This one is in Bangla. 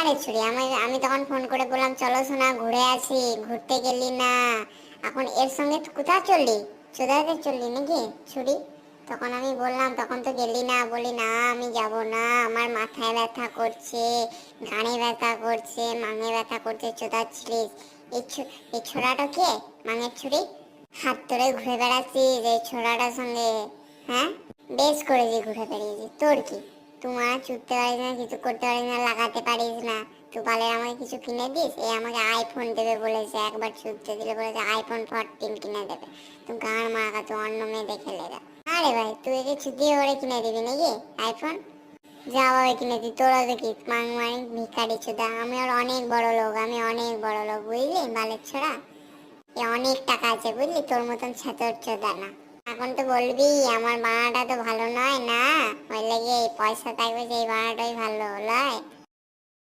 রে ছুরি, আমি আমি তখন ফোন করে বললাম চলো শোনা ঘুরে আসি, ঘুরতে গেলি না, এখন এর সঙ্গে কোথায় চললি, চোদাতে চললি নাকি ছুরি? তখন আমি বললাম তখন তো গেলি না, বলি না আমি যাব না, আমার মাথায় ব্যথা করছে, ঘাড়ে ব্যথা করছে, মাঙে ব্যথা করছে, চোদাচ্ছিলিস। এই ছোড়াটা কে? মাঙের ছুরি, হাত ধরে ঘুরে বেড়াচ্ছিস এই ছোড়াটার সঙ্গে? হ্যাঁ, বেশ করেছি ঘুরে বেড়িয়েছি, তোর কি? তোমার চুদতে পারিস না, কিছু করতে পারিস না, লাগাতে পারিস না, তুই পারলে আমাকে কিছু কিনে দিস। এই আমাকে আইফোন দেবে বলেছে, একবার চুদতে দিলে বলেছে iPhone 14 কিনে দেবে। তুই গাঁড় মারা, তুই অন্য মেয়ে দেখে লেগা। আরে ভাই, তুই একে চুদিয়ে ওরে কিনে দিবি নাকি আইফোন? যা ভাবে কিনে দি, তোরা দেখিস মাং মাং ভিখারি চোদা, আমি ওর অনেক বড় লোক, আমি অনেক বড় লোক, বুঝলি বালের ছোড়া। এ অনেক টাকা আছে বুঝলি, তোর মতন ছাতর চোদা না। এখন তো বলবি আমার বানাটা তো ভালো নয় না, ওই লেগে পয়সা থাকবে সেই বানাটাই ভালো লয়।